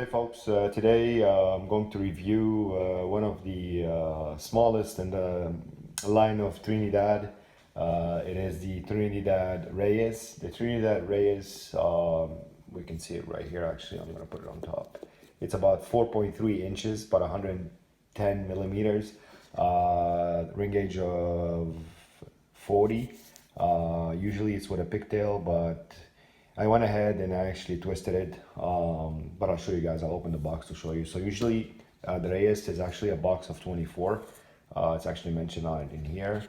folks. Today I'm going to review one of the smallest in the line of Trinidad. It is the Trinidad Reyes. The Trinidad Reyes, we can see it right here actually. I'm going to put it on top. It's about 4.3 inches, about 110 millimeters. Ring gauge of 40. Usually it's with a pigtail, but I went ahead and I actually twisted it, but I'll show you guys. I'll open the box to show you. So usually the Reyes is actually a box of 24. It's actually mentioned on it in here.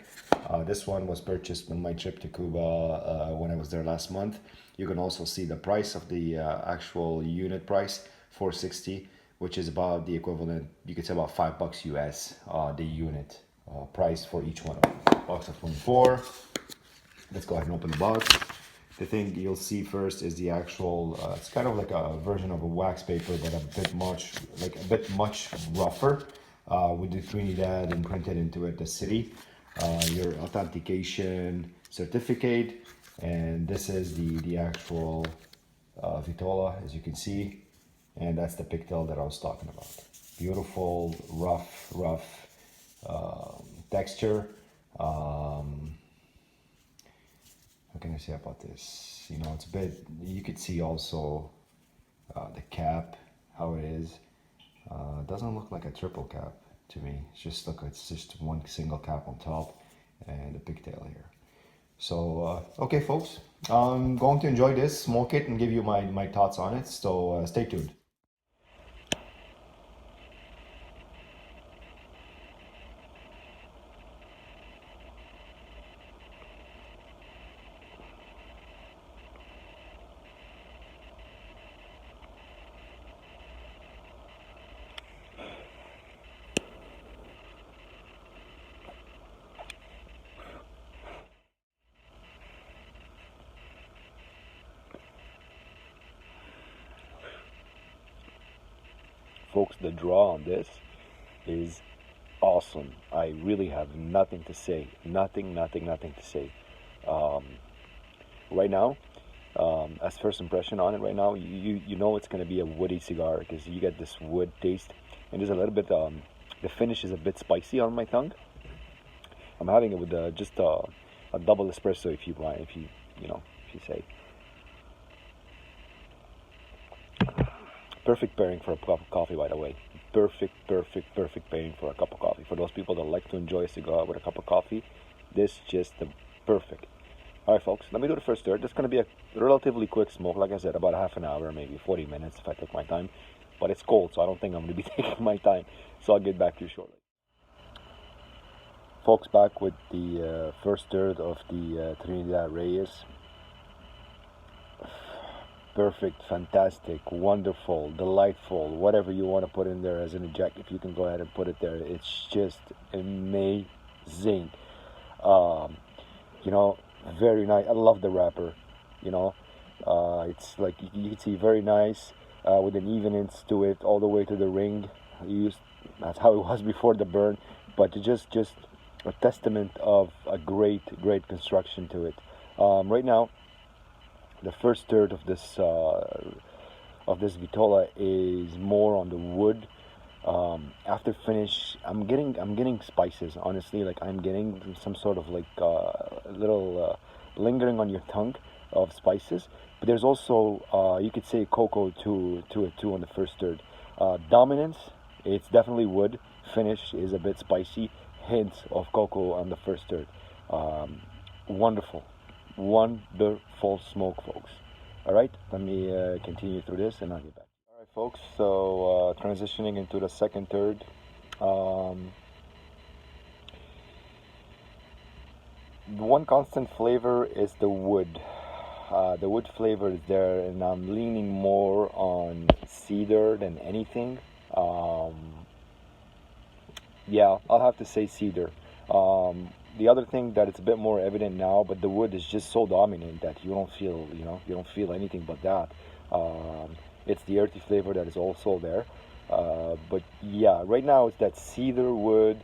This one was purchased on my trip to Cuba when I was there last month. You can also see the price of the actual unit price, 460, which is about the equivalent, you could say about $5 US, the unit price for each one of them. Box of 24. Let's go ahead and open the box. The thing you'll see first is the actual, it's kind of like a version of a wax paper, but a bit much rougher, with the Trinidad imprinted into it, the city, your authentication certificate, and this is the actual vitola, as you can see, and that's the pigtail that I was talking about. Beautiful, rough texture. What can I say about this? You know, it's a bit, you could see also the cap, how it is. It doesn't look like a triple cap to me. It's just one single cap on top and a pigtail here. So, okay folks, I'm going to enjoy this, smoke it, and give you my thoughts on it. So stay tuned. Folks, the draw on this is awesome. I really have nothing to say. Nothing to say. Right now, as first impression on it right now, you know it's going to be a woody cigar because you get this wood taste, and there's a little bit, the finish is a bit spicy on my tongue. I'm having it with just a double espresso if you say. Perfect pairing for a cup of coffee, by the way. Perfect pairing for a cup of coffee. For those people that like to enjoy a cigar with a cup of coffee, this is just the perfect. Alright folks, let me do the first stir. This is going to be a relatively quick smoke, like I said, about half an hour, maybe 40 minutes if I take my time. But it's cold, so I don't think I'm going to be taking my time. So I'll get back to you shortly. Folks, back with the first stir of the Trinidad Reyes. Perfect, fantastic, wonderful, delightful, whatever you want to put in there as an eject, if you can go ahead and put it there. It's just amazing. You know, very nice. I love the wrapper. You know, it's like you can see very nice, with an evenness to it all the way to the ring. That's how it was before the burn, but just a testament of a great construction to it. Right now, the first third of this vitola is more on the wood. After finish, I'm getting spices. Honestly, like I'm getting some sort of like little lingering on your tongue of spices. But there's also you could say cocoa to it too on the first third. Dominance, it's definitely wood. Finish is a bit spicy. Hints of cocoa on the first third. Wonderful smoke, folks. All right, let me continue through this and I'll get back. All right, folks, so transitioning into the second third. One constant flavor is the wood. The wood flavor is there, and I'm leaning more on cedar than anything. Yeah, I'll have to say cedar. The other thing that it's a bit more evident now, but the wood is just so dominant that you don't feel anything but that. It's the earthy flavor that is also there. But yeah, right now it's that cedar wood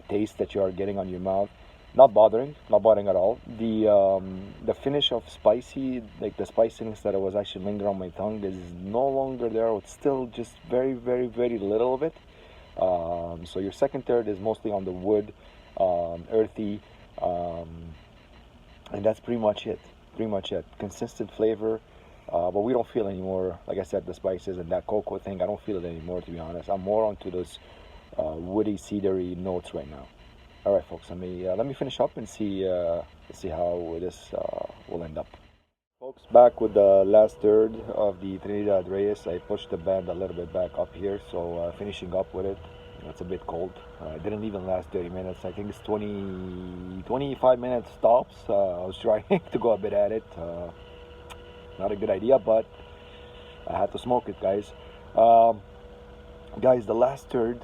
taste that you are getting on your mouth. not bothering at all. The finish of spicy, like the spiciness that was actually lingering on my tongue, is no longer there. It's still just very, very, very little of it. So your second third is mostly on the wood, earthy, um, and that's pretty much it. Pretty much it. Consistent flavor, but we don't feel anymore. Like I said, the spices and that cocoa thing, I don't feel it anymore. To be honest, I'm more onto those woody, cedary notes right now. All right, folks. Let me finish up and see how this will end up. Folks, back with the last third of the Trinidad Reyes. I pushed the band a little bit back up here, so finishing up with it. It's a bit cold. It didn't even last 30 minutes. I think it's 25 minutes tops. I was trying to go a bit at it. Not a good idea, but I had to smoke it, guys. Guys, the last third,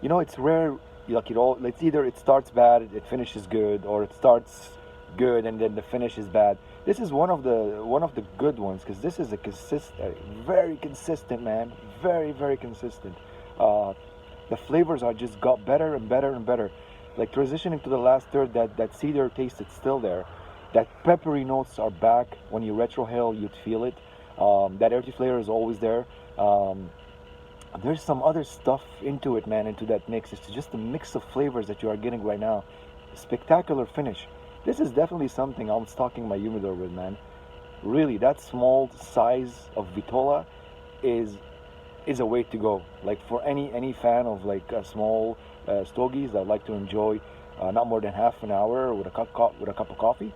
it's rare. Like it's either it starts bad, it finishes good, or it starts good and then the finish is bad. This is one of the good ones, because this is very consistent, man. Very, very consistent. The flavors are just got better and better and better. Like transitioning to the last third, that cedar taste is still there. That peppery notes are back. When you retrohale, you'd feel it. That earthy flavor is always there. There's some other stuff into it, man, into that mix. It's just a mix of flavors that you are getting right now. Spectacular finish. This is definitely something I'm stocking my humidor with, man. Really, that small size of Vitola is a way to go. Like for any fan of like small stogies that like to enjoy not more than half an hour with a cup of coffee.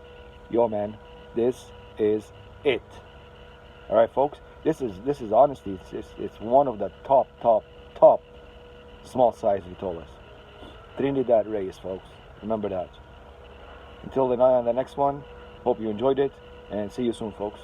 Yo, man, this is it. All right, folks. This is honestly, it's one of the top small size Vitolas. Trinidad Reyes, folks. Remember that. Until the next one, hope you enjoyed it, and see you soon, folks.